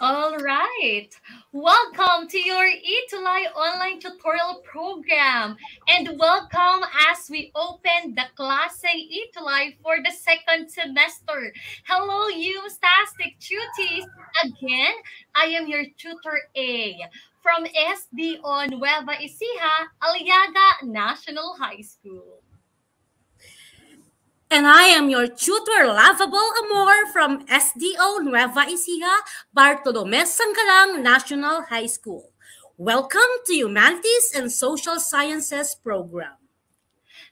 All right. Welcome to your eTulay online tutorial program. And welcome as we open the Clase eTulay for the second semester. Hello, you Stastic Tuties. Again, I am your tutor A from SDO Nueva Ecija, Aliaga National High School. And I am your tutor, Lovable Amor from SDO Nueva Ecija, Bartolome Sangalang National High School. Welcome to Humanities and Social Sciences program.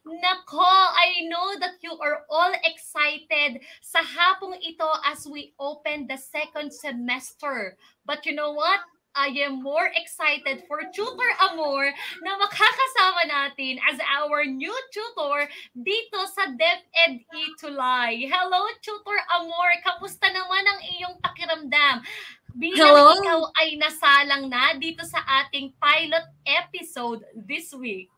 Nako, I know that you are all excited sa hapong ito as we open the second semester. But you know what? I am more excited for Tutor Amor na makakasama natin as our new tutor dito sa DepEd eTulay. Hello, Tutor Amor! Kamusta naman ang iyong pakiramdam? Bilang ikaw ay nasalang na dito sa ating pilot episode this week.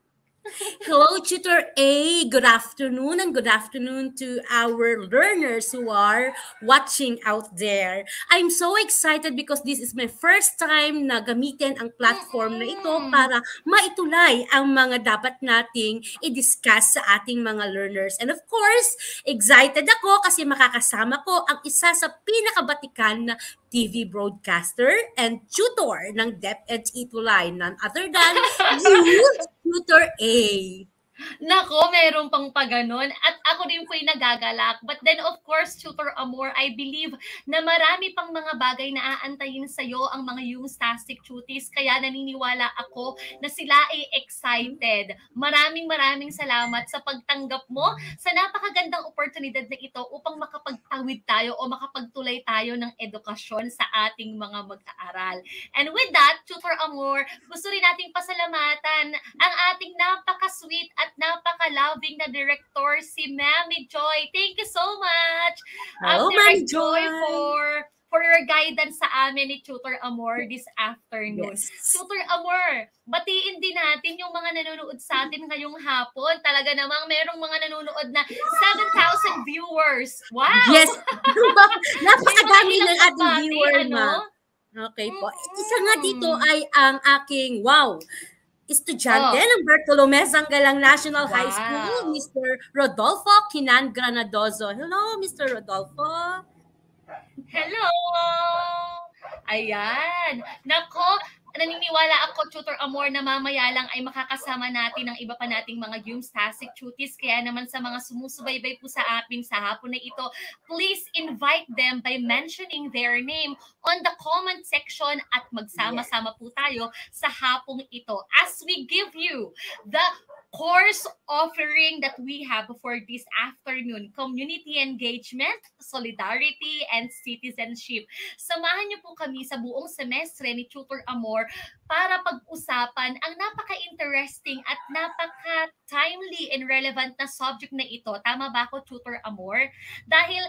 Hello, Tutor A. Good afternoon and good afternoon to our learners who are watching out there. I'm so excited because this is my first time na gamitin ang platform na ito para maitulay ang mga dapat nating i-discuss sa ating mga learners. And of course, excited ako kasi makakasama ko ang isa sa pinakabatikan na TV broadcaster and tutor ng DepEd eTulay, none other than you, Tutor A. Nako, meron pang paganon. At ako din po yung nagagalak. But then, of course, Tutor Amor, I believe na marami pang mga bagay na aantayin sa'yo ang mga Youngstastic Tuties. Kaya naniniwala ako na sila ay excited. Maraming salamat sa pagtanggap mo sa napakagandang oportunidad na ito upang makapagtawid tayo o makapagtulay tayo ng edukasyon sa ating mga mag-aaral. And with that, Tutor Amor, gusto rin nating pasalamatan ang ating napaka-sweet at napaka-loving na director, si Mami Joy. Thank you so much, Mami Joy, for your guidance sa amin ni Tutor Amor this afternoon. Yes. Tutor Amor, batiin din natin yung mga nanonood sa atin ngayong hapon. Talaga namang merong mga nanonood na 7,000 viewers. Wow! Yes. Napakadami ng ating viewers, ma. Okay po. Isa nga dito ay ang aking, estudyante ng Bartolome Sangalang National High School, Mr. Rodolfo Kinan Granadoso. Hello, Mr. Rodolfo. Hello! Ayan. Nako, naniniwala ako, Tutor Amor, na mamaya lang ay makakasama natin ang iba pa nating mga Youngstastic Tuties. Kaya naman sa mga sumusubaybay po sa atin sa hapon na ito, please invite them by mentioning their name on the comment section at magsama-sama po tayo sa hapong ito as we give you the course offering that we have for this afternoon: community engagement, solidarity, and citizenship. Samahan niyo po kami sa buong semestre ni Tutor Amor para pag-usapan ang napaka-interesting at napaka-timely and relevant na subject na ito. Tama ba ako, Tutor Amor? Dahil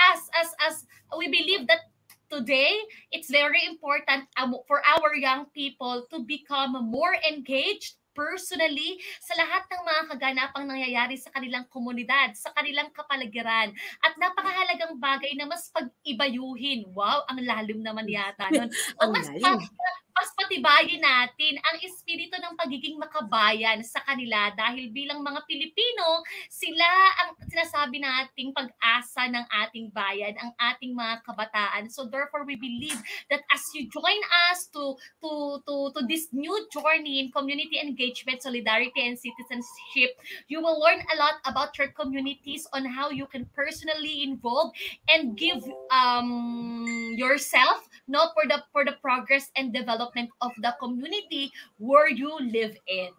as we believe that today, it's very important for our young people to become more engaged personally sa lahat ng mga kaganapang nangyayari sa kanilang komunidad, sa kanilang kapaligiran. At napakahalagang bagay na mas pag-ibayuhin. Wow, ang lalim naman yata nun. O mas patibayin natin ang espiritu ng pagiging makabayan sa kanila dahil bilang mga Pilipino, sila ang sinasabi nating pag-asa ng ating bayan, ang ating mga kabataan. So therefore, we believe that as you join us to this new journey in community engagement, solidarity, and citizenship, you will learn a lot about your communities on how you can personally involve and give yourself for the progress and development of the community where you live in.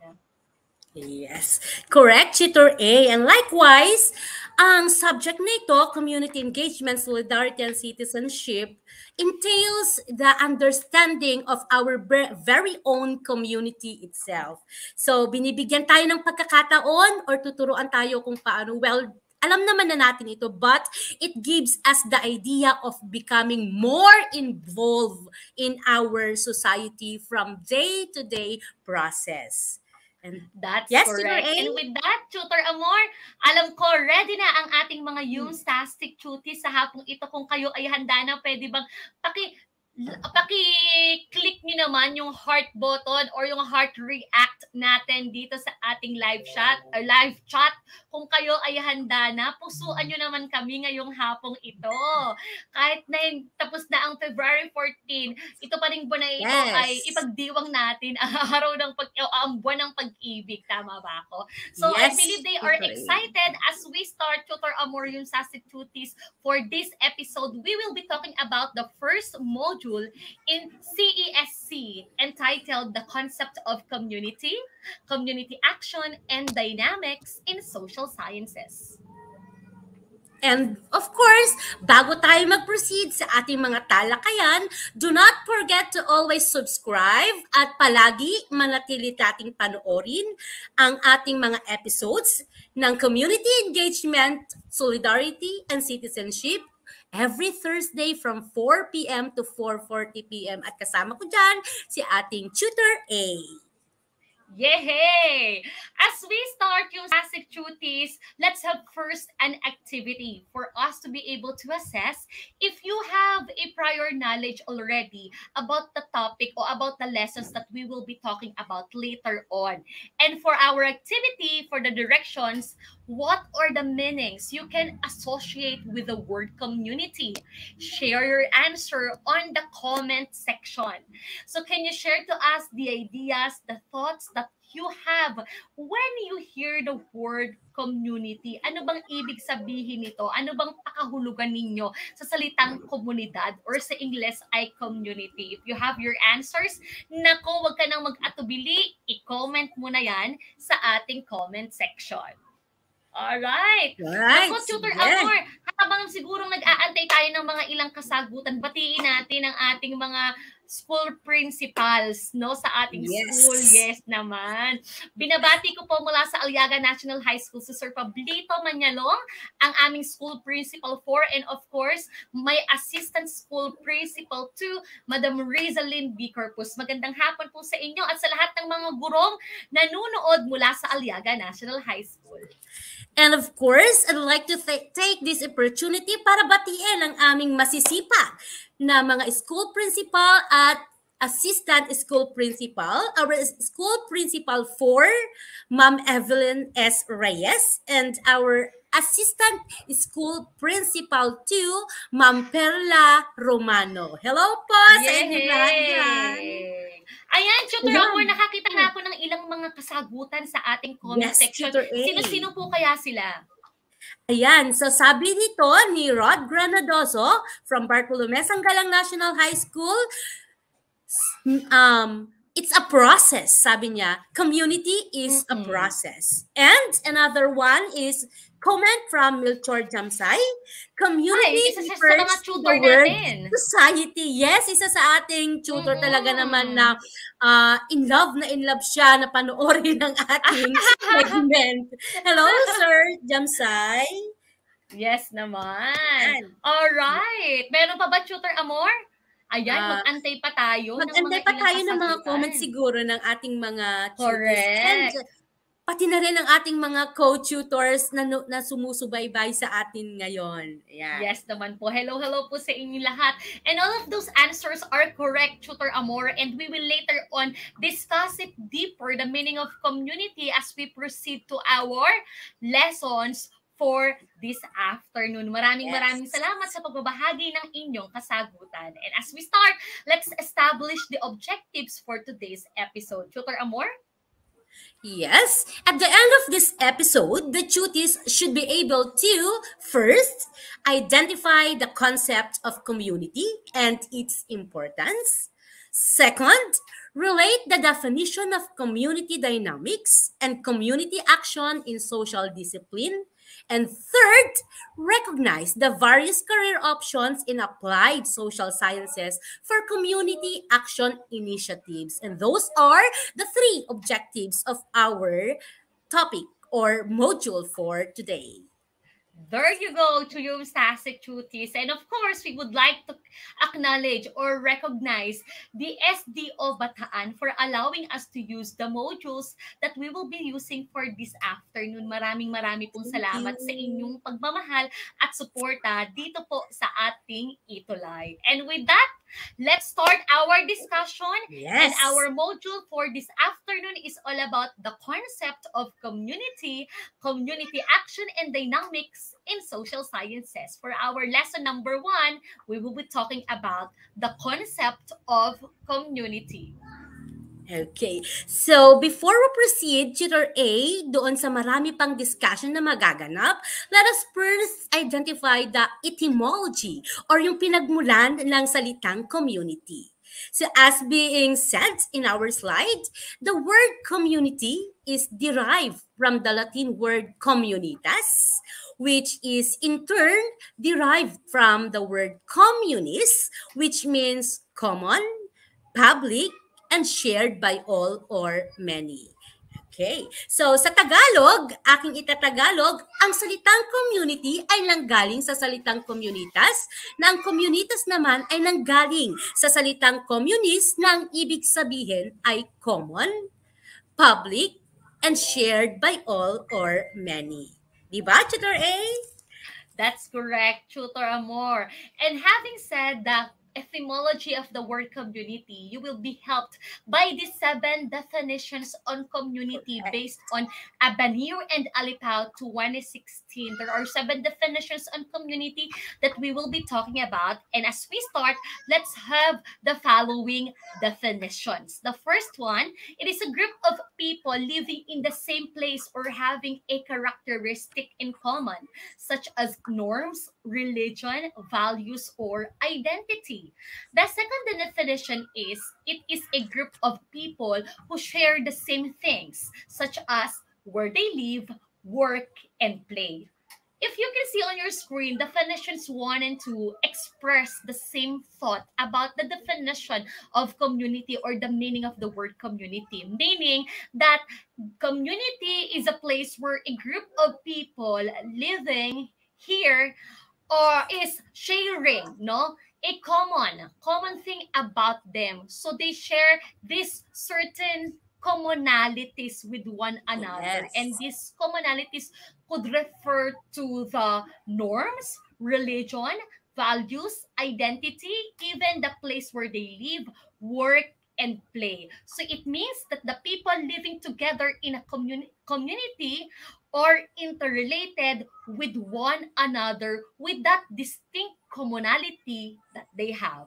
Yes, correct, Tutor A. And likewise, ang subject nito, community engagement, solidarity, and citizenship, entails the understanding of our very own community itself. So, binibigyan tayo ng pagkakataon or tuturuan tayo kung paano, alam naman na natin ito, but it gives us the idea of becoming more involved in our society from day-to-day process. And that's correct. And with that, Tutor Amor, alam ko, ready na ang ating mga Youngstastic Tuties sa hapong ito. Kung kayo ay handa na, pwede bang paki-click nyo naman yung heart button or yung heart react natin dito sa ating live chat. Kung kayo ay handa na, pusuan nyo naman kami ngayong hapong ito. Kahit na tapos na ang February 14, ito pa rin buwan na ito ay ipagdiwang natin ang araw ng ang buwan ng pag-ibig. Tama ba ako? So I believe they are excited as we start Tutor Amor yung Sasik Cuties. For this episode, we will be talking about the first module in CESC entitled The Concept of Community, Community Action, and Dynamics in Social Sciences. And of course, bago tayo mag-proceed sa ating mga talakayan, do not forget to always subscribe at palagi manatili nating panoorin ang ating mga episodes ng Community Engagement, Solidarity, and Citizenship every Thursday from 4 p.m. to 4:40 p.m. At kasama ko dyan si ating Tutor A. Yay! As we start yung Sasik Cuties, let's have first an activity for us to be able to assess if you have a prior knowledge already about the topic or about the lessons that we will be talking about later on. And for our activity, for the directions, what are the meanings you can associate with the word community? Share your answer on the comment section. So can you share to us the ideas, the thoughts that you have when you hear the word community? Ano bang ibig sabihin nito? Ano bang pakahulugan ninyo sa salitang komunidad or sa Ingles ay community? If you have your answers, nako, wag ka nang mag-atubili, i-comment mo na yan sa ating comment section. Alright. Ako, Tutor Amor, habang sigurong nag-aantay tayo ng mga ilang kasagutan, batiin natin ang ating mga school principals, no, sa ating school. Yes naman. Binabati ko po mula sa Aliaga National High School si Sir Pablito Manyalong, ang aming school principal 4, and of course, my assistant school principal 2, Madam Rizalyn B. Corpus. Magandang hapon po sa inyo at sa lahat ng mga gurong nanonood mula sa Aliaga National High School. And of course, I'd like to take this opportunity para batiin ang aming masisipag na mga school principal at assistant school principal. Our school principal 4, Ma'am Evelyn S. Reyes, and our assistant school principal 2, Ma'am Perla Romano. Hello po sa inyo lahat. Ayan, Tutor Amor, nakakita na ako ng ilang mga kasagutan sa ating comment section. Sino-sino po kaya sila? Ayan, so sabi nito ni Rod Granadoso from Bartolome Sanggalang National High School, it's a process, sabi niya. Community is a process. And another one is comment from Milchor Jamsay. Community refers to the word society. Yes, isa sa ating tutor talaga naman na in love siya na panoorin ng ating segment. Hello, Sir Jamsay. Yes naman. Alright. Meron pa ba, Tutor Amor? Ayan, mag-antay pa tayo. Mag-antay pa tayo ng mga comments siguro ng ating mga tutors. Correct. And pati na rin ang ating mga co-tutors na sumusubaybay sa atin ngayon. Ayan. Yes naman po. Hello po sa inyo lahat. And all of those answers are correct, Tutor Amor. And we will later on discuss it deeper, the meaning of community as we proceed to our lessons for this afternoon. Maraming salamat sa pagbabahagi ng inyong kasagutan. And as we start, let's establish the objectives for today's episode. Tutor Amor? Yes. At the end of this episode, the tuties should be able to, first, identify the concept of community and its importance. Second, relate the definition of community dynamics and community action in social discipline. And third, recognize the various career options in applied social sciences for community action initiatives. And those are the 3 objectives of our topic or module for today. There you go, to yung Sasik Cuties. And of course, we would like to acknowledge or recognize the SDO Bataan for allowing us to use the modules that we will be using for this afternoon. Maraming pong salamat sa inyong pagmamahal at suporta dito po sa ating Ito Live. And with that, Let's start our discussion. And Yes. our module for this afternoon is all about the concept of community, community action, and dynamics in social sciences. For our lesson number 1, we will be talking about the concept of community. Okay. So, before we proceed, Tutor A, doon sa marami pang discussion na magaganap, let us first identify the etymology or yung pinagmulan ng salitang community. So, as being said in our slide, the word community is derived from the Latin word communitas, which is in turn derived from the word communis, which means common, public, and shared by all or many. Okay. So sa Tagalog, aking itatagalog, ang salitang community ay nanggaling sa salitang komunitas, na ang komunitas naman ay nanggaling sa salitang communis na ang ibig sabihin ay common, public, and shared by all or many. Diba, Tutor A? That's correct, Tutor Amor. And having said the etymology of the word community, you will be helped by the 7 definitions on community based on Abanir and Alipao 2016. There are 7 definitions on community that we will be talking about. And as we start, let's have the following definitions. The first one, it is a group of people living in the same place or having a characteristic in common, such as norms, religion, values, or identity. The second definition is it is a group of people who share the same things, such as where they live, work, and play. If you can see on your screen, definitions 1 and 2 express the same thought about the definition of community or the meaning of the word community, meaning that community is a place where a group of people living here or is sharing, no, a common thing about them. So they share this certain commonalities with one another. Yes. And these commonalities could refer to the norms, religion, values, identity, even the place where they live, work, and play. So it means that the people living together in a community are interrelated with one another with that distinct commonality that they have.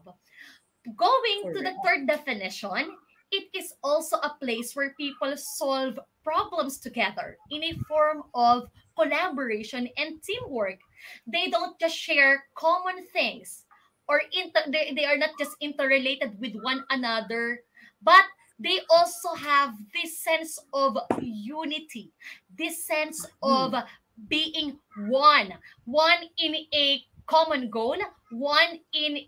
Going to the third definition, it is also a place where people solve problems together in a form of collaboration and teamwork. They don't just share common things or they are not just interrelated with one another, but they also have this sense of unity, this sense of being one in a common goal, one in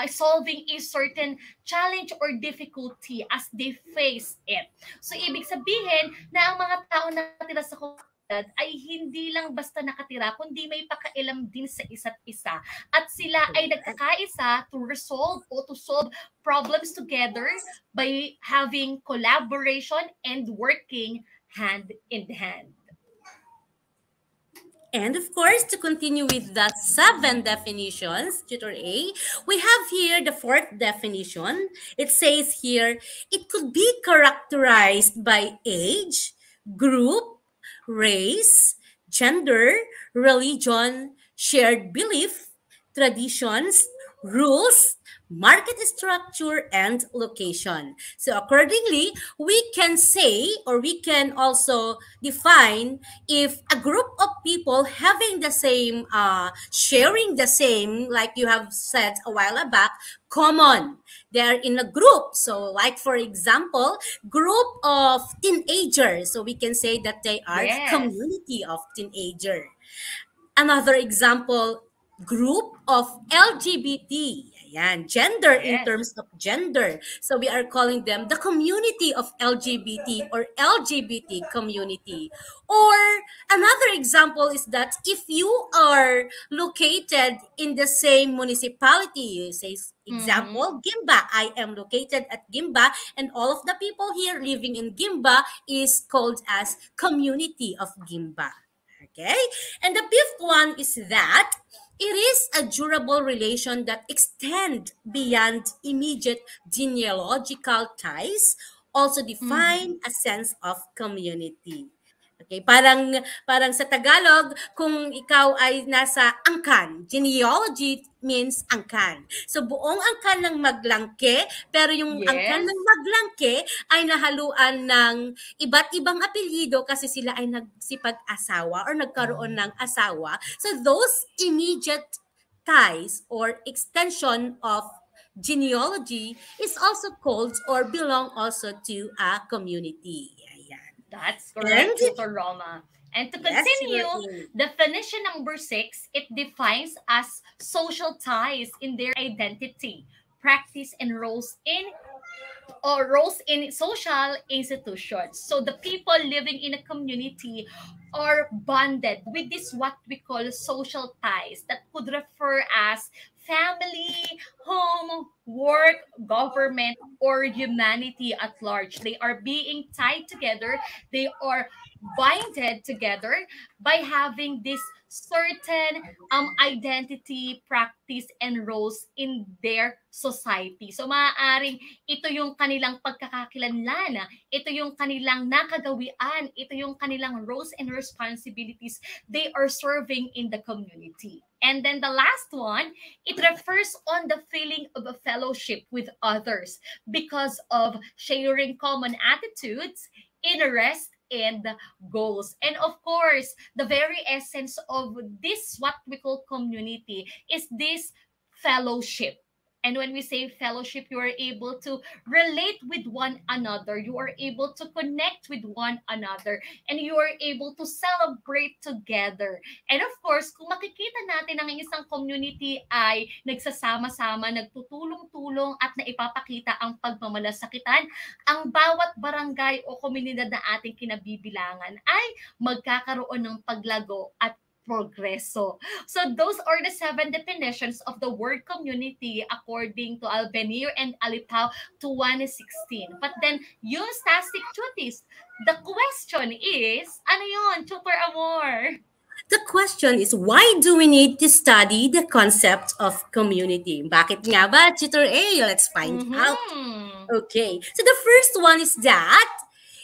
solving a certain challenge or difficulty as they face it. So, ibig sabihin na ang mga tao na natira sa komunidad ay hindi lang basta nakatira, kundi may pakailam din sa isa't isa. At sila ay nagkakaisa to resolve or to solve problems together by having collaboration and working hand in hand. And of course, to continue with the 7 definitions, Tutor A, we have here the 4th definition. It says here, it could be characterized by age, group, race, gender, religion, shared belief, traditions, rules, market structure, and location. So accordingly, we can say, or we can also define, if a group of people having the same, sharing the same, like you have said a while back, common. They're in a group. So like, for example, group of teenagers. So we can say that they are community of teenager. Another example, group of LGBT. Ayan, gender in terms of gender. So we are calling them the community of LGBT or LGBT community. Or another example is that if you are located in the same municipality, say example, Gimba, I am located at Gimba, and all of the people here living in Gimba is called as community of Gimba. Okay? And the 5th one is that It is a durable relation that extend beyond immediate genealogical ties, also define a sense of community. Okay, parang sa Tagalog, kung ikaw ay nasa angkan, genealogy means angkan. So buong angkan ng maglangke, pero yung angkan Yes. ng maglangke ay nahaluan ng iba't ibang apelyido kasi sila ay nagsipag-asawa or nagkaroon ng asawa. So those immediate ties or extension of genealogy is also called or belong also to a community. Ayan. That's And correct, Tutor Roma. And to yes, continue, definition number 6, it defines as social ties in their identity, practice, and roles in social institutions. So the people living in a community are bonded with this what we call social ties that could refer as family, home, work, government, or humanity at large. They are being tied together. They are binded together by having this certain identity, practice, and roles in their society. So maaaring ito yung kanilang pagkakakilanlan, ito yung kanilang nakagawian, ito yung kanilang roles and responsibilities they are serving in the community. And then the last one, it refers on the feeling of a fellowship with others because of sharing common attitudes, interests, and goals. And of course, the very essence of this, what we call community, is this fellowship. And when we say fellowship, you are able to relate with one another. You are able to connect with one another. And you are able to celebrate together. And of course, kung makikita natin ang isang community ay nagsasama-sama, nagtutulong-tulong at naipapakita ang pagmamalasakitan, ang bawat barangay o komunidad na ating kinabibilangan ay magkakaroon ng paglago at progreso. So those are the 7 definitions of the word community according to Albenir and Alipao 2016. But then, yung Tastic Tutis, the question is, ano yun, Tutor Amor? The question is, why do we need to study the concept of community? Bakit nga ba, Tutor A? Let's find out. Okay, so the first one is that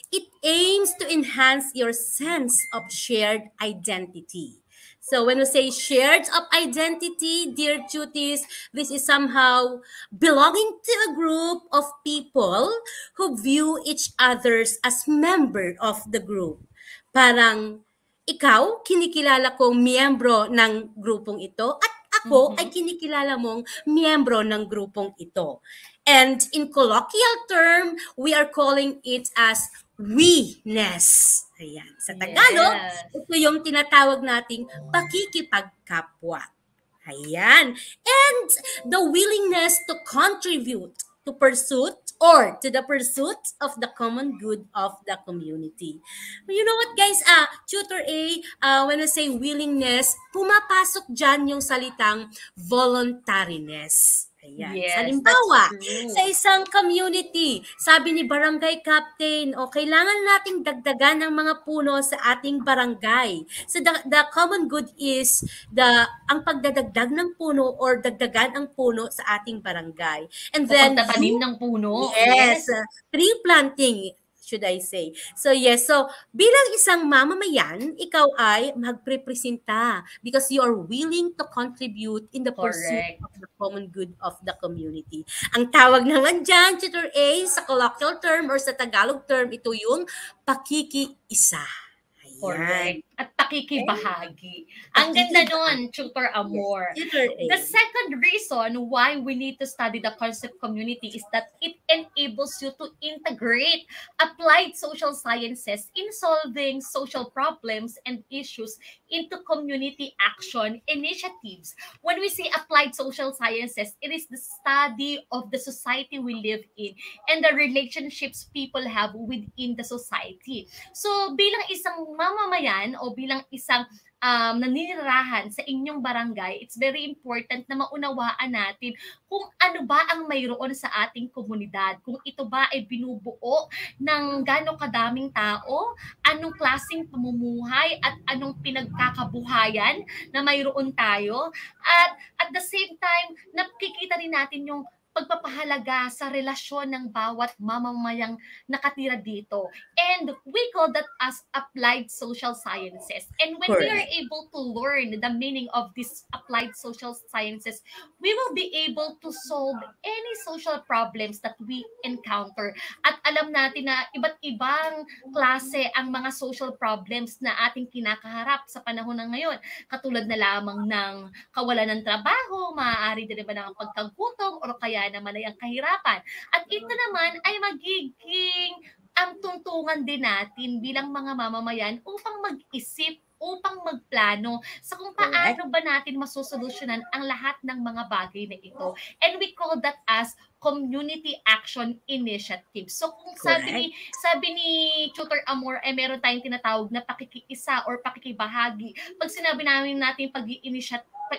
it aims to enhance your sense of shared identity. So when we say shared of identity, dear tuties, this is somehow belonging to a group of people who view each others as member of the group. Parang ikaw, kinikilala kong miyembro ng grupong ito at ako ay kinikilala mong miyembro ng grupong ito. And in colloquial term, we are calling it as we-ness. Ayan. Sa Tagalog, ito yung tinatawag nating pakikipagkapwa. Ayan. And the willingness to contribute to pursuit or to the pursuit of the common good of the community. You know what, guys? Tutor A, when I say willingness, pumapasok dyan yung salitang voluntariness. Ayan. Yes, halimbawa, sa isang community, sabi ni barangay captain, kailangan nating dagdagan ng mga puno sa ating barangay. So the common good is ang pagdadagdag ng puno or dagdagan ang puno sa ating barangay. And then pagtatanim ng puno. Yes, tree planting, should I say. So yes, so bilang isang mamamayan, ikaw ay magprepresenta because you are willing to contribute in the pursuit of the common good of the community. Ang tawag naman dyan, Tutor A, sa colloquial term or sa Tagalog term, ito yung pakikiisa. Correct. At pakikibahagi. Ang ganda nun, Tutor Amor. The second reason why we need to study the concept community is that it enables you to integrate applied social sciences in solving social problems and issues into community action initiatives. When we say applied social sciences, it is the study of the society we live in and the relationships people have within the society. So, bilang isang mamamayan o bilang isang naninirahan sa inyong barangay, it's very important na maunawaan natin kung ano ba ang mayroon sa ating komunidad. Kung ito ba ay binubuo ng gaano kadaming tao, anong klaseng pamumuhay at anong pinagkakabuhayan na mayroon tayo. At the same time, nakikita rin natin yung pagpapahalaga sa relasyon ng bawat mamamayang nakatira dito. And we call that as applied social sciences. And when we are Correct. able to learn the meaning of these applied social sciences, we will be able to solve any social problems that we encounter. At alam natin na iba't ibang klase ang mga social problems na ating kinakaharap sa panahon ng ngayon. Katulad na lamang ng kawalan ng trabaho, maaari din naman ang pagkagutom, o kaya naman ay ang kahirapan. At ito naman ay magiging ang tuntungan din natin bilang mga mamamayan upang mag-isip, upang magplano sa kung paano ba natin masusolusyonan ang lahat ng mga bagay na ito. And we call that as community action initiative. So kung sabi ni Tutor Amor, ay meron tayong tinatawag na pakikiisa or pakikibahagi. Pag sinabi natin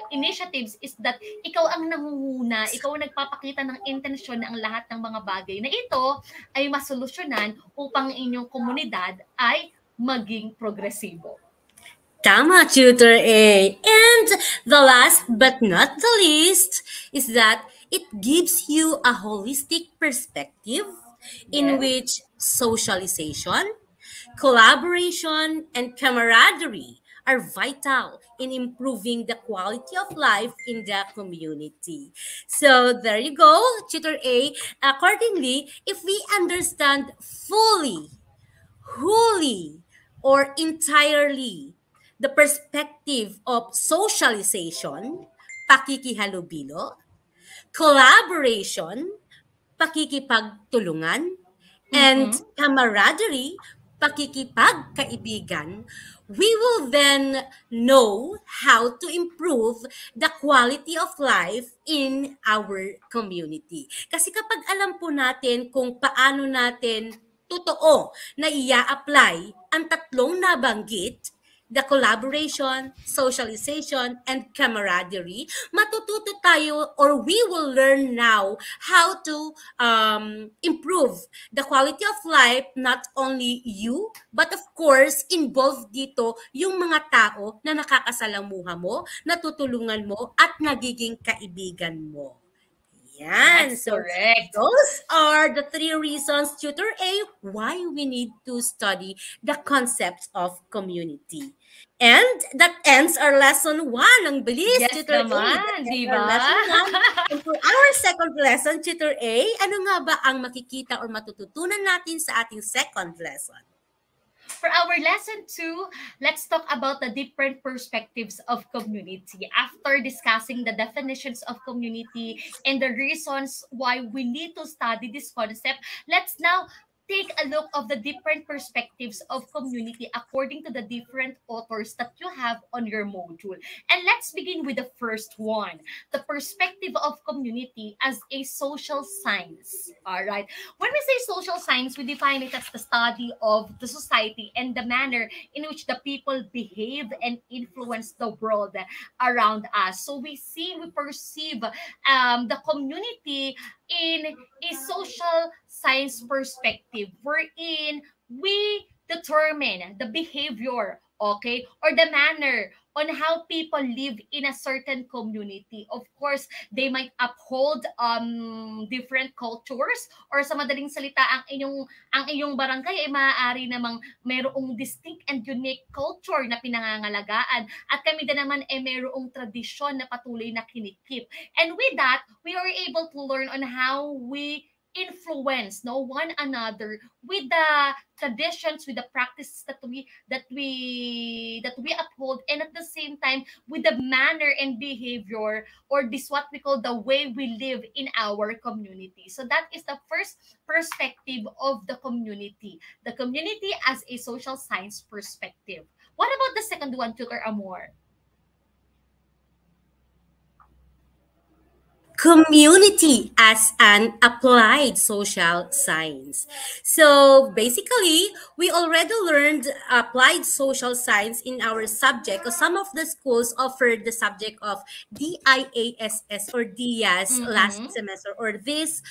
initiatives is that ikaw ang nangunguna, ikaw ang nagpapakita ng intensyon na ang lahat ng mga bagay na ito ay masolusyonan upang inyong komunidad ay maging progresibo. Tama, Tutor A. And the last but not the least is that it gives you a holistic perspective in which socialization, collaboration, and camaraderie are vital in improving the quality of life in the community. So there you go, Tutor A. Accordingly, if we understand fully, wholly, or entirely the perspective of socialization, pakikihalubilo, collaboration, pakikipagtulungan, and camaraderie, pakikipagkaibigan, we will then know how to improve the quality of life in our community. Kasi kapag alam po natin kung paano natin totoo na ia-apply ang tatlong nabanggit, the collaboration, socialization, and camaraderie, matututo tayo or we will learn now how to improve the quality of life, not only you, but of course, involved dito yung mga tao na nakakasalamuha mo, natutulungan mo, at nagiging kaibigan mo. Yan. That's so correct. Those are the 3 reasons, Tutor A, why we need to study the concepts of community. And that ends our lesson 1. Ang bilis, Yes Tutor A. naman, di ba? Lesson 1. And for our second lesson, Tutor A, ano nga ba ang makikita or matututunan natin sa ating second lesson? For our lesson 2, let's talk about the different perspectives of community. After discussing the definitions of community and the reasons why we need to study this concept, let's now take a look of the different perspectives of community according to the different authors that you have on your module. And let's begin with the first one, the perspective of community as a social science. All right. When we say social science, we define it as the study of the society and the manner in which the people behave and influence the world around us. So we perceive the community in a social science perspective wherein we determine the behavior, okay, or the manner on how people live in a certain community. Of course, they might uphold different cultures, or sa madaling salita, ang iyong barangay ay maaari namang mayroong distinct and unique culture na pinangangalagaan, at kami din naman ay mayroong tradisyon na patuloy na kinikip. And with that, we are able to learn on how we influence one another with the traditions, with the practices that we uphold, and at the same time with the manner and behavior, or this what we call the way we live in our community. So that is the first perspective of the community as a social science perspective. What about the second one, Tutor Amor? community as an applied social science. So basically, we already learned applied social science in our subject, or some of the schools offered the subject of DIASS or DIAS last semester, or this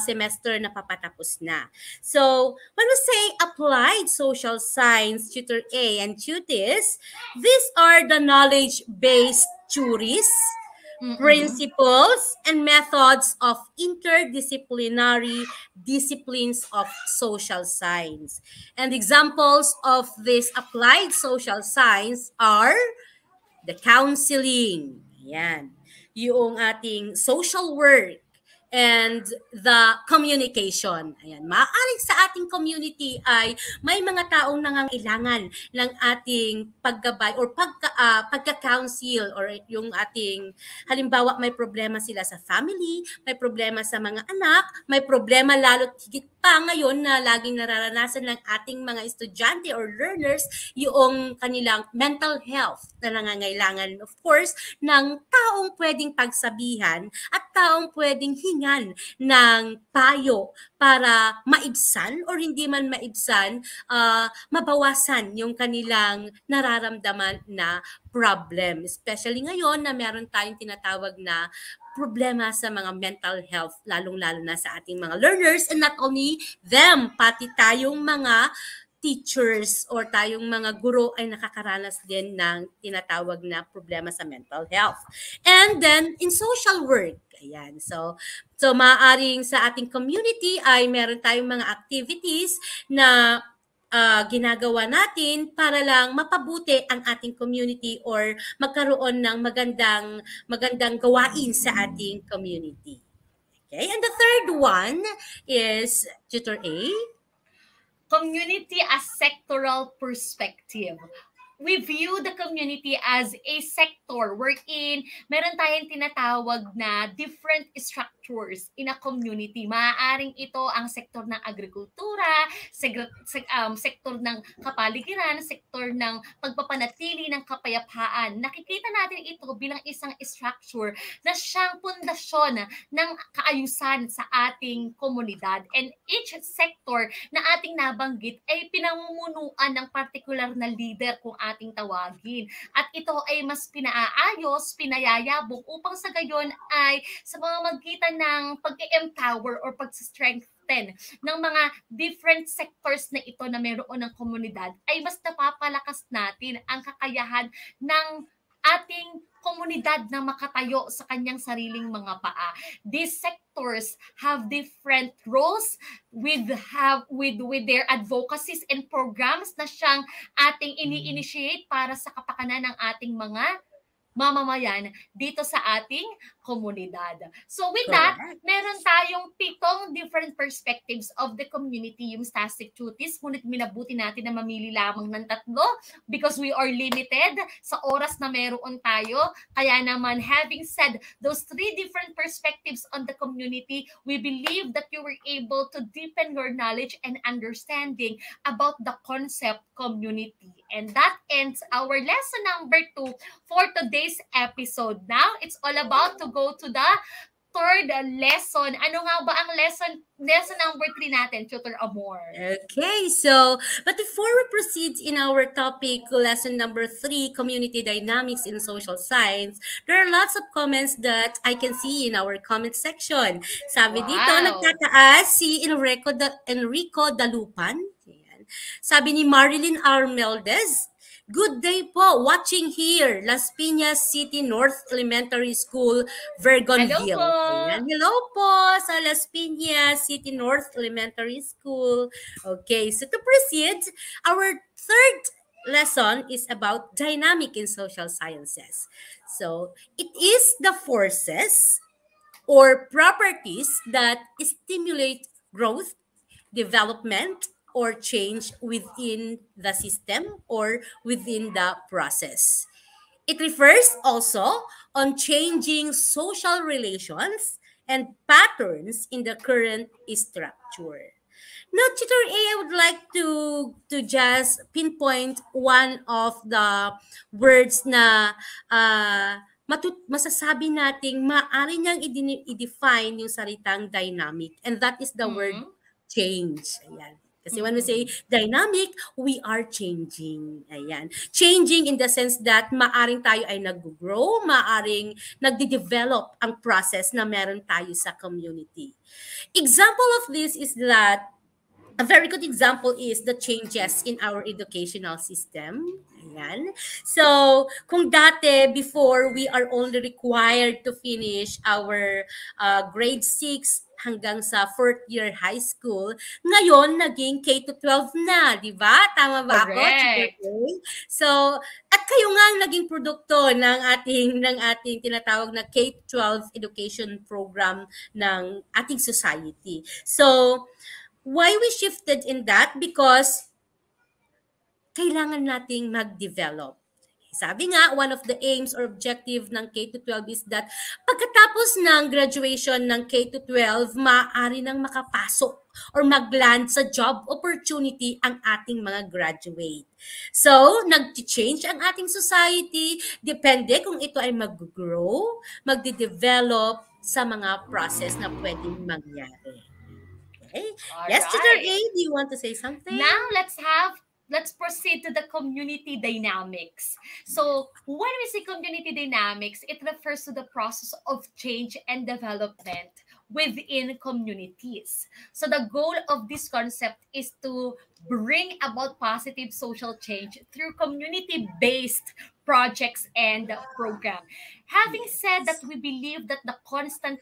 semester na papatapos na. So when we say applied social science, tutor A and tutis, these are the knowledge-based theories, principles, and methods of interdisciplinary disciplines of social science. And examples of this applied social science are the counseling, yan, yung ating social work, and the communication. Ayan, maaaring sa ating community ay may mga taong nangangailangan ng ating paggabay or pagka-counsel, or yung ating, halimbawa may problema sila sa family, may problema sa mga anak, may problema lalo't higit pa ngayon na laging nararanasan ng ating mga estudyante or learners, yung kanilang mental health na nangangailangan, of course, ng taong pwedeng pagsabihan at taong pwedeng hingan ng payo para maibsan or hindi man maibsan, mabawasan yung kanilang nararamdaman na problem. Especially ngayon na meron tayong tinatawag na problema sa mga mental health, lalong-lalo na sa ating mga learners, and not only them, pati tayong mga teachers or tayong mga guro ay nakakaranas din ng tinatawag na problema sa mental health. And then, in social work, ayan, so maaaring sa ating community ay meron tayong mga activities na ginagawa natin para lang mapabuti ang ating community or magkaroon ng magandang gawain sa ating community. Okay, and the third one is tutor A. Community as sectoral perspective. We view the community as a sector wherein meron tayong tinatawag na different structures in a community. Maaaring ito ang sektor ng agrikultura, sektor ng kapaligiran, sektor ng pagpapanatili ng kapayapaan. Nakikita natin ito bilang isang structure na siyang pundasyon ng kaayusan sa ating komunidad. And each sector na ating nabanggit ay pinamumunuan ng particular na leader kung ating tawagin. At ito ay mas pinaayos, pinayayabong upang sa gayon ay sa pamamagitan ng pag-empower or pag-strengthen ng mga different sectors na ito na mayroon ng komunidad ay mas napapalakas natin ang kakayahan ng ating komunidad na makatayo sa kanyang sariling mga paa. These sectors have different roles with their advocacies and programs na siyang ating ini-initiate para sa kapakanan ng ating mga mamamayan dito sa ating komunidad. So with that, meron tayong 7 different perspectives of the community, yung Stastic Tutis, ngunit minabuti natin na mamili lamang ng 3 because we are limited sa oras na meron tayo. Kaya naman, having said those 3 different perspectives on the community, we believe that you were able to deepen your knowledge and understanding about the concept community. And that ends our lesson number 2 for today's episode. Now, it's all about to go to the 3rd lesson. Ano nga ba ang lesson number 3 natin, Tutor Amor? Okay, so, but before we proceed in our topic, lesson number 3, community dynamics in social science, there are lots of comments that I can see in our comment section. Sabi dito, nagtataas si Enrico Dalupan. Sabi ni Marilyn Armeldez, good day po, watching here, Las Piñas City North Elementary School, Vergonville. Hello po. Hello po sa Las Piñas City North Elementary School. Okay, so to proceed, our 3rd lesson is about dynamic in social sciences. So, it is the forces or properties that stimulate growth, development, or change within the system or within the process. It refers also on changing social relations and patterns in the current structure. Now, Tutor A, I would like to just pinpoint one of the words na masasabi nating maaari niyang i-define yung salitang dynamic, and that is the word change. Ayan. Kasi when we say dynamic, we are changing. Ayan. Changing in the sense that maaring tayo ay nag-grow, maaring nagde-develop ang process na meron tayo sa community. Example of this is that a very good example is the changes in our educational system. Ayan. So, kung dati, before, we are only required to finish our grade 6 hanggang sa 4th year high school, ngayon, naging K to 12 na, di ba? Tama ba ako? Correct. So, at kayo nga ang naging produkto ng ating tinatawag na K-12 education program ng ating society. So, why we shifted in that? Because kailangan nating mag-develop. Sabi nga, one of the aims or objective ng K-12 is that pagkatapos ng graduation ng K-12, maaari nang makapasok or mag-land sa job opportunity ang ating mga graduate. So, nag-change ang ating society, depende kung ito ay mag-grow, magde-develop sa mga process na pwedeng mangyari. Okay. Yes, Tutor A, do you want to say something? Now, let's proceed to the community dynamics. So when we say community dynamics, it refers to the process of change and development within communities. So the goal of this concept is to bring about positive social change through community-based projects and program. Having said that, we believe that the constant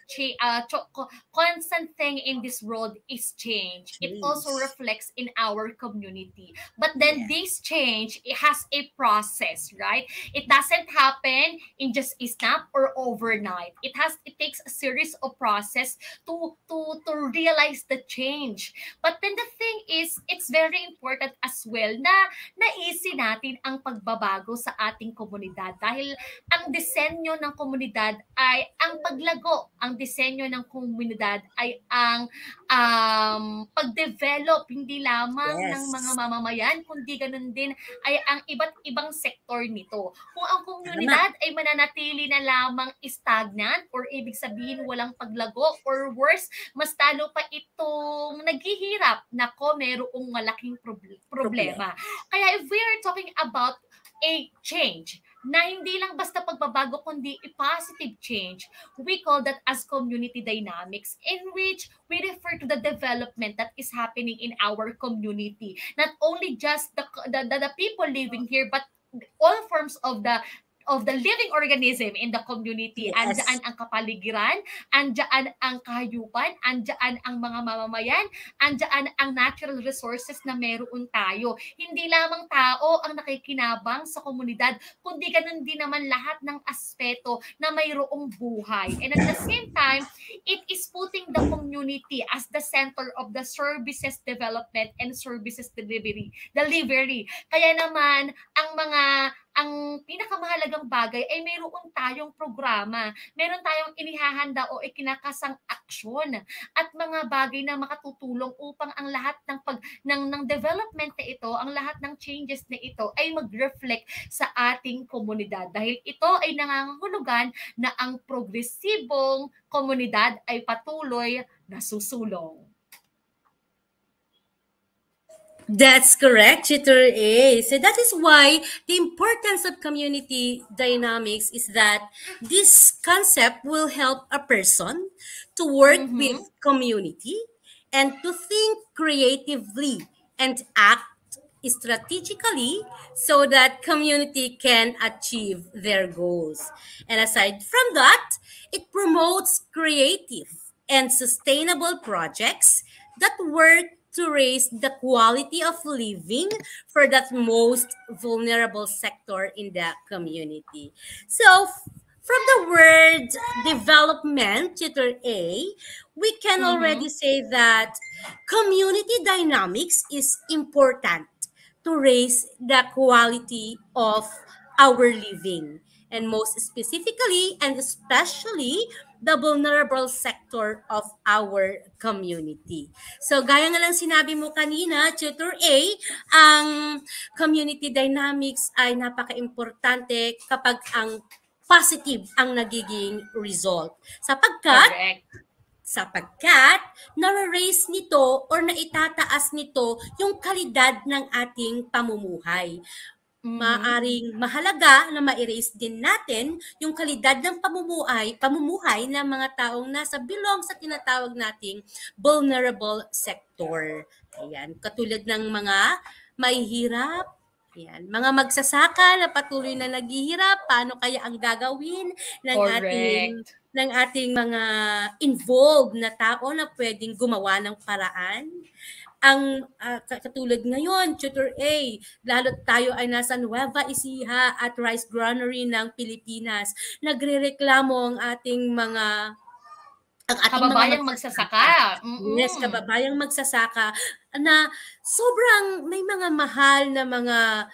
thing in this world is change. It also reflects in our community. But then this change, it has a process, right? It doesn't happen in just a snap or overnight. It takes a series of process to realize the change. But then the thing is, it's very important as well na naisin natin ang pagbabago sa ating komunidad dahil ang disenyo ng komunidad ay ang paglago. Ang disenyo ng komunidad ay ang pag-develop hindi lamang ng mga mamamayan kundi ganun din ay ang iba't ibang sektor nito. Kung ang komunidad ay mananatili na lamang stagnant or ibig sabihin walang paglago or worse, mas talo pa itong naghihirap. Nako, merong malaking problema. Kaya if we are talking about a change na hindi lang basta pagbabago kundi a positive change, we call that as community dynamics, in which we refer to the development that is happening in our community. Not only just the people living here, but all forms of the living organism in the community. Yes. Andyan ang kapaligiran, andyan ang kahayupan, andyan ang mga mamamayan, andyan ang natural resources na meron tayo. Hindi lamang tao ang nakikinabang sa komunidad, kundi ganun din naman lahat ng aspeto na mayroong buhay. And at the same time, it is putting the community as the center of the services development and services delivery. Kaya naman, ang pinakamahalagang bagay ay mayroon tayong programa, meron tayong inihahanda o ikinakasang aksyon at mga bagay na makatutulong upang ang lahat ng development na ito, ang lahat ng changes na ito ay mag-reflect sa ating komunidad dahil ito ay nangangahulugan na ang progresibong komunidad ay patuloy na susulong. That's correct, Tutor A. So that is why the importance of community dynamics is that this concept will help a person to work with community and to think creatively and act strategically so that community can achieve their goals. And aside from that, it promotes creative and sustainable projects that work to raise the quality of living for that most vulnerable sector in the community. So, from the word development, Tutor A, we can already say that community dynamics is important to raise the quality of our living, and most specifically and especially the vulnerable sector of our community. So gaya nga lang sinabi mo kanina, Tutor A, ang community dynamics ay napaka-importante kapag ang positive ang nagiging result. Sapagkat nare-raise nito or naitataas nito yung kalidad ng ating pamumuhay. Maaring mahalaga na ma-erase din natin yung kalidad ng pamumuhay ng mga taong nasa belong sa tinatawag nating vulnerable sector. Ayan, katulad ng mga mahihirap, ayan, mga magsasaka na patuloy na naghihirap, paano kaya ang gagawin ng ating mga involved na tao na pwedeng gumawa ng paraan? Ang katulad ngayon, Tutor A, lalo't tayo ay nasa Nueva Ecija at Rice Granary ng Pilipinas. Nagrereklamo ang ating mga kababayang magsasaka. Yes, kababayang magsasaka na sobrang may mga mahal na mga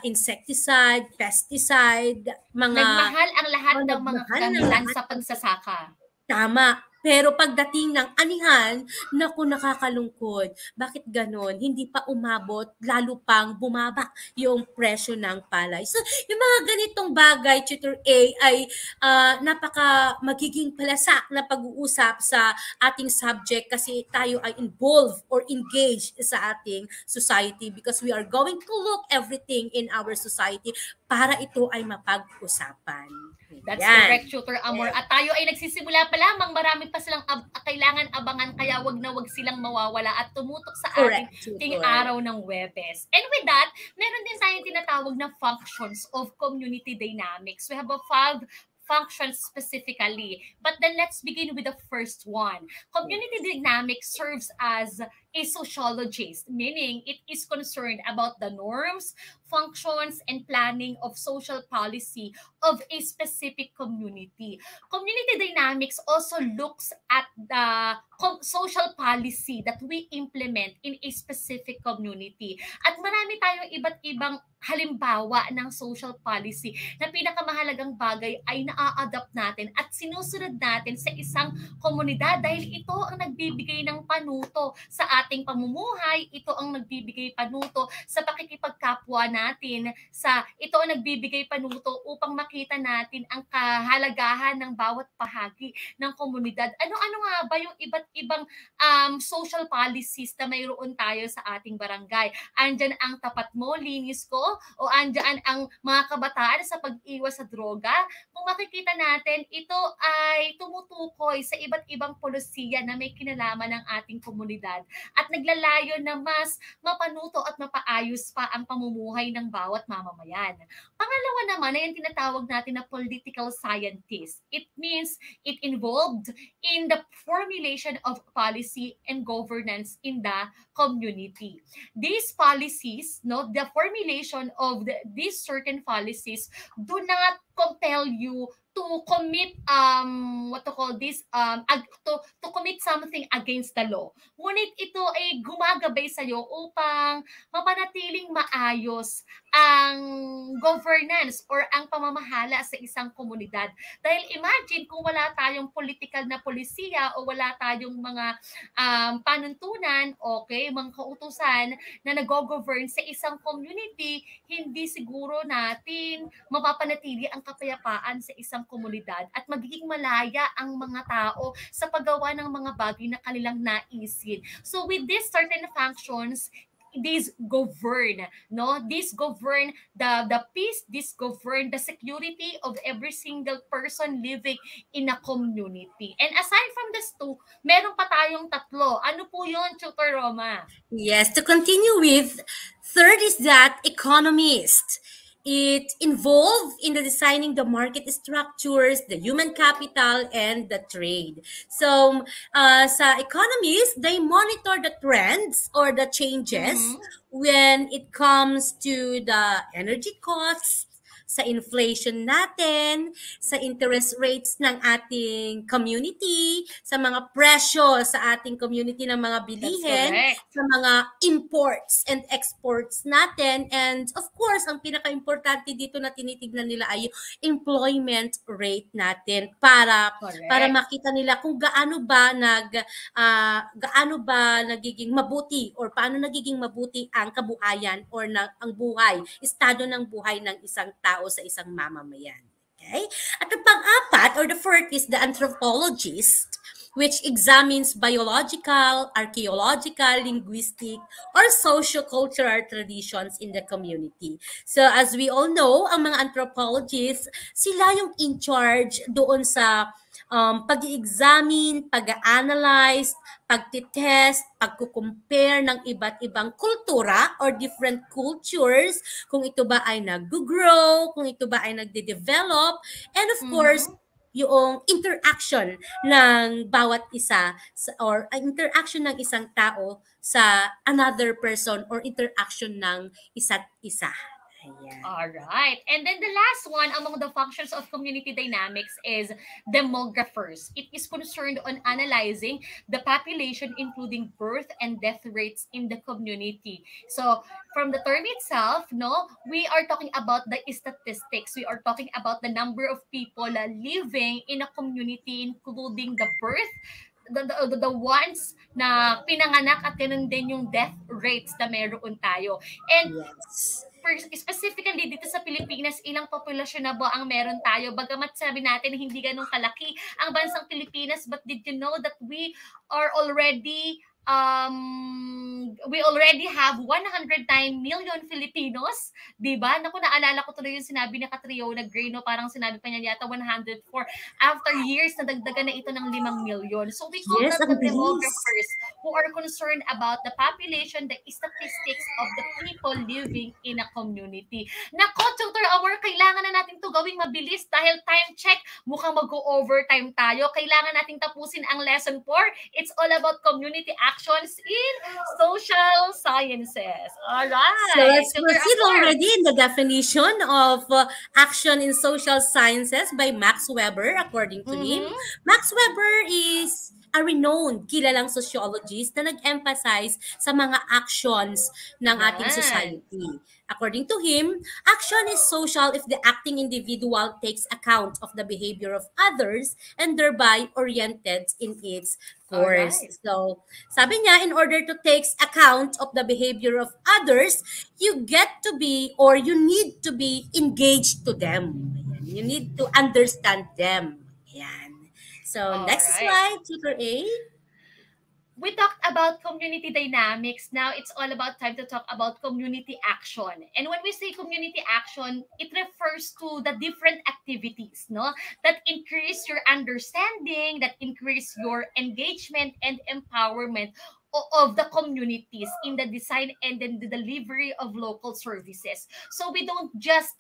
insecticide, pesticide, mga nagmahal ang lahat ng mga kagamitan sa pagsasaka. Tama. Pero pagdating ng anihan, naku, nakakalungkot. Bakit ganon? Hindi pa umabot, lalo pang bumaba yung presyo ng palay. So, yung mga ganitong bagay, Tutor A, ay napaka magiging palasak na pag-uusap sa ating subject kasi tayo ay involved or engaged sa ating society because we are going to look everything in our society para ito ay mapag-usapan. That's correct, Tutor Amor. At tayo ay nagsisimula pa lamang, marami pa silang kailangan abangan, kaya wag na wag silang mawawala at tumutok sa ating araw ng Huwebes. And with that, meron din tayong tinatawag na functions of community dynamics. We have 5 functions specifically. But then let's begin with the first one. Community dynamics serves as a sociologist, meaning it is concerned about the norms, functions, and planning of social policy of a specific community. Community dynamics also looks at the social policy that we implement in a specific community. At marami tayong iba't ibang halimbawa ng social policy na pinakamahalagang bagay ay na-adapt natin at sinusunod natin sa isang komunidad dahil ito ang nagbibigay ng panuto sa ating pamumuhay, ito ang nagbibigay panuto sa pakikipagkapwa natin, ito ang nagbibigay panuto upang makita natin ang kahalagahan ng bawat bahagi ng komunidad. Ano-ano nga ba yung iba't ibang social policies na mayroon tayo sa ating barangay? Andyan ang tapat mo, linis ko, o andyan ang mga kabataan sa pag-iwas sa droga. Kung makikita natin, ito ay tumutukoy sa iba't ibang polisiya na may kinalaman ng ating komunidad at naglalayo na mas mapanuto at mapaayos pa ang pamumuhay ng bawat mamamayan. Pangalawa naman ay ang tinatawag natin na political scientist. It means it involved in the formulation of policy and governance in the community. These policies, the formulation of these certain policies do not compel you to commit to commit something against the law. Ngunit ito ay gumagabay sa iyo upang mapanatiling maayos ang governance or ang pamamahala sa isang komunidad. Dahil imagine kung wala tayong political na polisiya o wala tayong mga panuntunan, mga kautusan na nag-govern sa isang community, hindi siguro natin mapapanatili ang kapayapaan sa isang komunidad at magiging malaya ang mga tao sa paggawa ng mga bagay na kanilang naisin. So with these certain functions, these govern, These govern the peace, this govern the security of every single person living in a community. And aside from this two, meron pa tayong tatlo. Ano po yun, Tutor Roma? Yes, to continue with, third is that economist. It involved in the designing the market structures, the human capital, and the trade. So, sa economists, they monitor the trends or the changes when it comes to the energy costs, sa inflation natin, sa interest rates ng ating community, sa mga presyo sa ating community ng mga bilihin, sa mga imports and exports natin, and of course, ang pinaka-importante dito na tinitignan nila ay employment rate natin para makita nila kung gaano ba nagiging mabuti or paano nagiging mabuti ang kabuhayan or ang buhay, estado ng buhay ng isang tao sa isang mamamayan. Okay? At the pang-apat or the fourth is the anthropologist, which examines biological, archaeological, linguistic, or socio-cultural traditions in the community. So as we all know, ang mga anthropologists, sila yung in charge doon sa pag-examine, pag-analyze, pagtitest, pagkukumpare ng iba't ibang kultura or different cultures, kung ito ba ay nag-grow, kung ito ba ay nagde-develop, and of course, yung interaction ng bawat isa or interaction ng isang tao sa another person or interaction ng isa't isa. Ayan. All right. And then the last one among the functions of community dynamics is demographers. It is concerned on analyzing the population, including birth and death rates in the community. So from the term itself, no, we are talking about the statistics. We are talking about the number of people living in a community, including the birth, the ones na pinanganak at ganun din yung death rates na meron tayo. And yes. Specifically dito sa Pilipinas, ilang populasyon na ba ang meron tayo? Bagamat sabi natin hindi ganun kalaki ang bansang Pilipinas, but did you know that we already have 109 million Filipinos, 'di ba? Naku, naalala ko tuloy yung sinabi ni Catriona Gray, no, parang sinabi pa niya yata 104 after years na dagdagan na ito ng 5 million. So we call Yes, that ang the bilis. demographers who are concerned about the population, the statistics of the people living in a community. Nako, Tutor Amor, kailangan na natin to gawing mabilis dahil time check, mukhang mag-overtime tayo. Kailangan nating tapusin ang lesson 4. It's all about community actions in social sciences. All right. So let's Tutor proceed Amor. already in the definition of action in social sciences by Max Weber, according to him. Max Weber is a renowned, kilalang sociologist na nag-emphasize sa mga actions ng ating society. According to him, action is social if the acting individual takes account of the behavior of others and thereby oriented in its course. Alright. So, sabi niya, in order to take account of the behavior of others, you get to be or you need to be engaged to them. You need to understand them. Yan. So, next slide, Tutor A. We talked about community dynamics. Now it's all about time to talk about community action. And when we say community action, it refers to the different activities, no, that increase your understanding, that increase your engagement and empowerment of the communities in the design and then the delivery of local services. So we don't just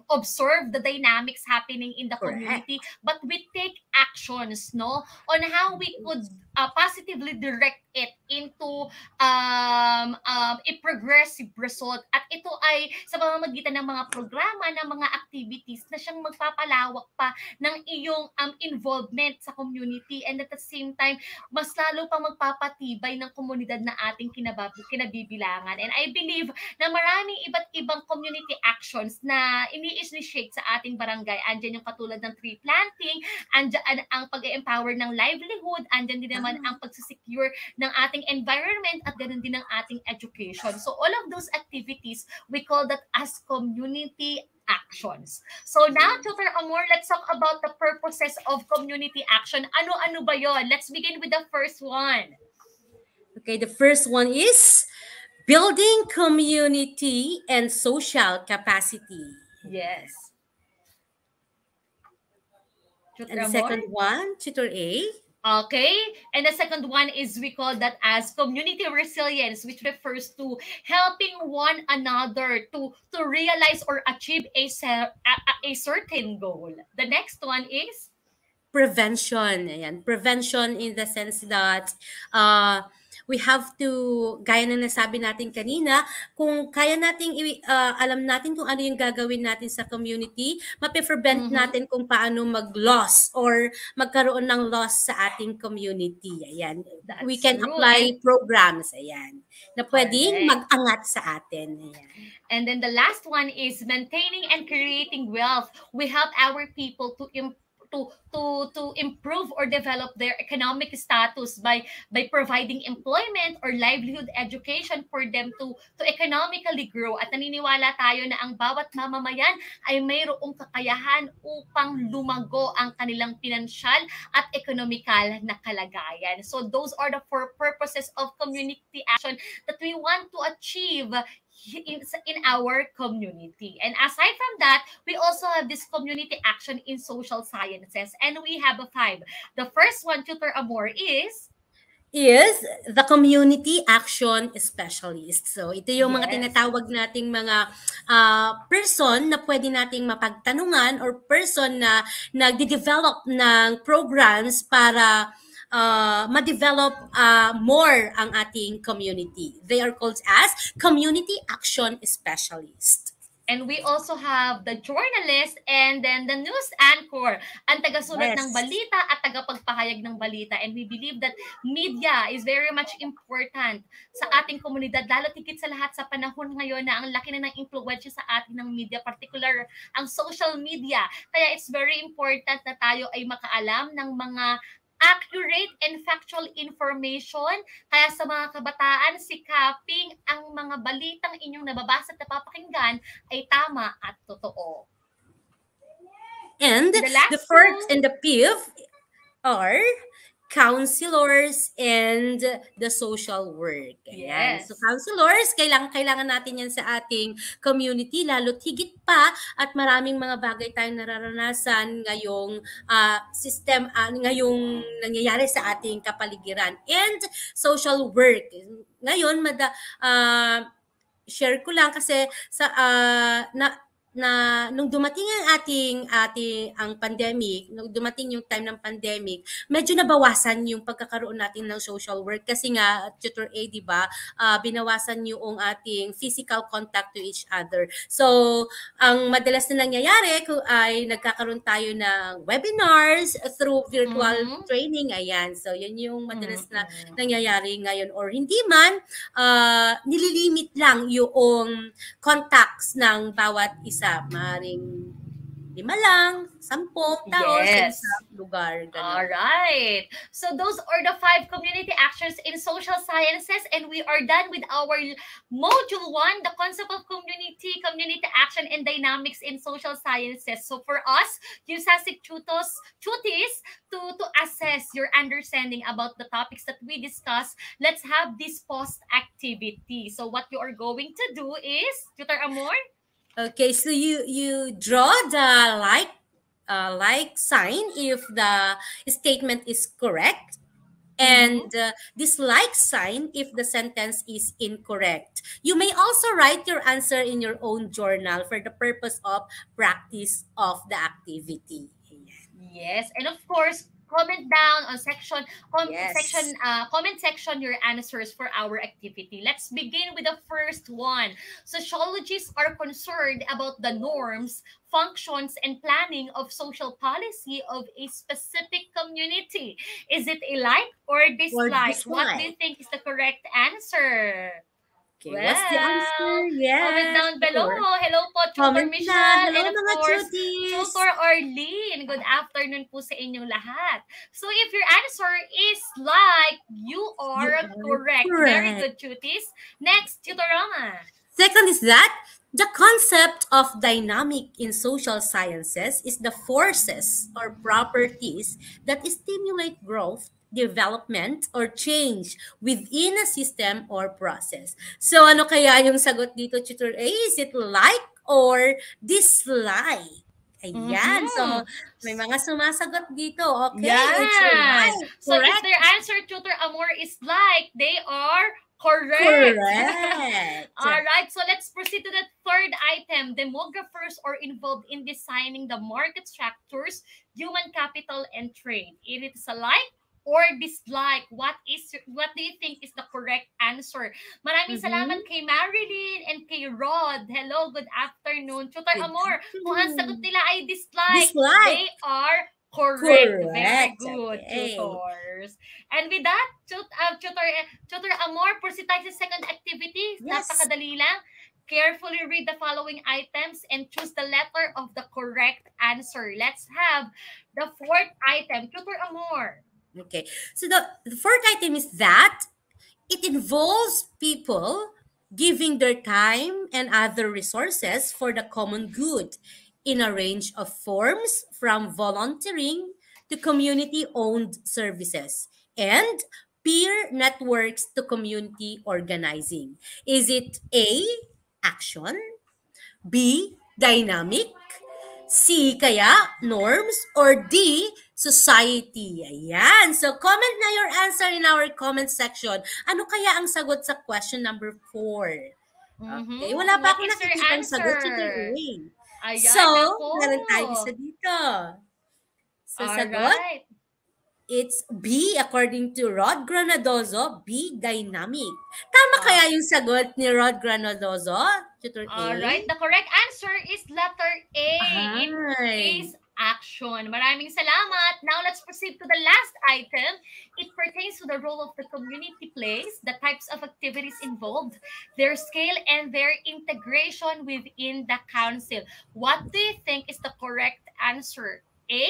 observe the dynamics happening in the community, but we take actions, no, on how we could positively direct it into a progressive result. At ito ay sa pamamagitan ng mga programa, ng mga activities na siyang magpapalawak pa ng iyong involvement sa community, and at the same time, mas lalo pang magpapatibay ng komunidad na ating kinabibilangan. And I believe na maraming iba't ibang community actions na ini-initiate sa ating barangay. Andyan yung katulad ng tree planting, andyan ang pag-empower ng livelihood, andyan din naman ang pagsisecure ng ating environment at ganoon din ng ating education. So all of those activities, we call that as community actions. So now, Tutor Amor, let's talk about the purposes of community action. Ano-ano ba yon? Let's begin with the first one. Okay, the first one is building community and social capacity. Yes. And the second one, Tutor A. Okay, and the second one is we call that as community resilience, which refers to helping one another to realize or achieve a certain goal. The next one is prevention. Ayan. Prevention in the sense that we have to, gaya na nasabi natin kanina, kung kaya nating alam natin kung ano yung gagawin natin sa community, mape-prevent natin kung paano mag-loss or magkaroon ng loss sa ating community. Ayan. We can apply programs, ayan, na pwedeng mag-angat sa atin. Ayan. And then the last one is maintaining and creating wealth. We help our people to to improve or develop their economic status by providing employment or livelihood education for them to economically grow. At naniniwala tayo na ang bawat mamamayan ay mayroong kakayahan upang lumago ang kanilang pinansyal at economical na kalagayan. So those are the four purposes of community action that we want to achieve in our community. And aside from that, we also have this community action in social sciences, and we have a 5. The first one, Tutor Amor, is the community action specialist. So ito yung mga tinatawag nating mga person na pwede nating mapagtanungan or person na nagde-develop ng programs para ma-develop more ang ating community. They are called as community action specialist. And we also have the journalist and then the news anchor, ang tagasulat ng balita at tagapagpahayag ng balita. And we believe that media is very much important sa ating komunidad, lalo tigit sa lahat sa panahon ngayon na ang laki na ng impluwensya sa atin ng media, particular ang social media. Kaya it's very important na tayo ay makaalam ng mga accurate and factual information. Kaya sa mga kabataan, sikaping ang mga balitang inyong nababasa at napapakinggan ay tama at totoo. And the fourth and the fifth are counselors and the social work. Ayan. Yes. So counselors, kailangan natin yan sa ating community, lalo higit pa at maraming mga bagay tayong nararanasan ngayong ngayong nangyayari sa ating kapaligiran. And social work. Ngayon, share ko lang kasi sa nung dumating ang pandemic, nung dumating yung time ng pandemic, medyo nabawasan yung pagkakaroon natin ng social work kasi nga Tutor A, di ba, binawasan yung ating physical contact to each other. So, ang madalas na nangyayari ay nagkakaroon tayo ng webinars through virtual training. Ayan. So, yun yung madalas na nangyayari ngayon, or hindi man nililimit lang yung contacts ng bawat isa. Maring 5 lang, 10 tao sa isang lugar. All right. So those are the 5 community actions in social sciences, and we are done with our module 1, the concept of community action and dynamics in social sciences. So for us, USASIC tuties, to assess your understanding about the topics that we discuss, let's have this post activity. So what you are going to do is, Tutor Amor? Okay, so you draw the like sign if the statement is correct, and this like sign if the sentence is incorrect. You may also write your answer in your own journal for the purpose of practice of the activity. Yes, and of course, comment down on comment section your answers for our activity. Let's begin with the first one. Sociologists are concerned about the norms, functions, and planning of social policy of a specific community. Is it a like or dislike? What do you think is the correct answer? Okay, what's the answer? Yes. Comment down below. Hello po, Tutor Michelle. And of course, Tutor Arlene. Good afternoon po sa inyong lahat. So if your answer is like, you are correct. Very good, Tuties. Next, Tutor Rama. Second is that the concept of dynamic in social sciences is the forces or properties that stimulate growth, development, or change within a system or process. So ano kaya yung sagot dito, Tutor A? Is it like or dislike? Ayan. So may mga sumasagot dito. Okay. Yes. So if their answer, Tutor Amor, is like, they are correct. All right. So let's proceed to the third item. Demographers are involved in designing the market structures, human capital, and trade. It is a like or dislike. What do you think is the correct answer? Maraming salamat kay Marilyn and kay Rod. Hello, good afternoon. Tutor Amor, kung ang sagot nila ay dislike. They are correct. Very good, tutors. And with that, Tutor Amor, proceed tayo sa second activity. Napakadali lang. Carefully read the following items and choose the letter of the correct answer. Let's have the fourth item. Tutor Amor. Okay. So the fourth item is that it involves people giving their time and other resources for the common good in a range of forms from volunteering to community-owned services and peer networks to community organizing. Is it A, action, B, dynamic, C, kaya, norms, or D, society? Ayan. So, comment na your answer in our comment section. Ano kaya ang sagot sa question number 4? Okay. Wala pa What akong is your nakikita ang sagot sa answer? A. Ayan, So, ako. meron tayo isa dito. So, sagot, Alright. it's B, according to Rod Granadozo, B, dynamic. Tama kaya yung sagot ni Rod Granadozo? Tutor A? Alright, the correct answer is letter A. It Ay. is action. Maraming salamat. Now let's proceed to the last item. It pertains to the role of the community plays, the types of activities involved, their scale, and their integration within the council. What do you think is the correct answer? A,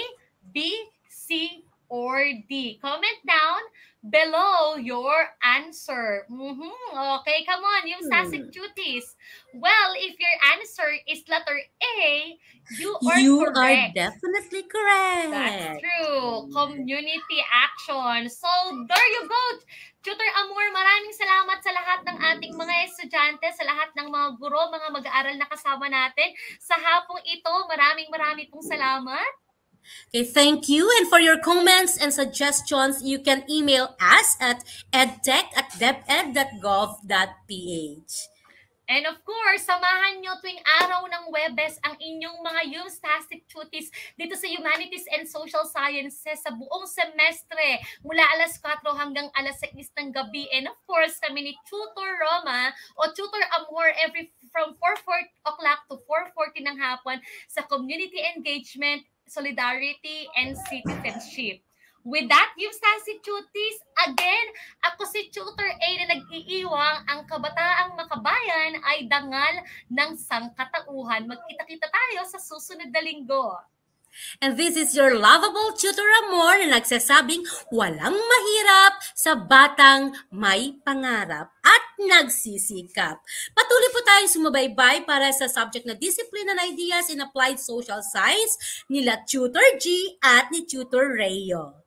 B, C, or D? Comment down below your answer. Okay, come on, yung Sasig Cuties. Well, if your answer is letter A, you are correct. Definitely correct. That's true. Community action. So, there you go. Tutor Amor, maraming salamat sa lahat ng ating mga estudyante, sa lahat ng mga guro, mga mag-aaral na kasama natin. Sa hapong ito, maraming pong salamat. Okay, thank you. And for your comments and suggestions, you can email us at edtech@deped.gov.ph. And of course, samahan nyo tuwing araw ng Webes ang inyong mga Yumstastic Cuties dito sa Humanities and Social Sciences sa buong semestre mula alas 4 hanggang alas 6 ng gabi. And of course, kami ni Tutor Roma o Tutor Amor from 4 o'clock to 4:40 ng hapon sa Community Engagement, Solidarity, and Citizenship. With that, Yumstastic Cuties, again, ako si Tutor A na nag-iiwang, ang kabataang makabayan ay dangal ng sangkatauhan. Magkita-kita tayo sa susunod na linggo. And this is your lovable Tutor Amor na nagsasabing walang mahirap sa batang may pangarap at nagsisikap. Patuloy po tayong sumubaybay para sa subject na Discipline and Ideas in Applied Social Science nila Tutor G at ni Tutor Rayo.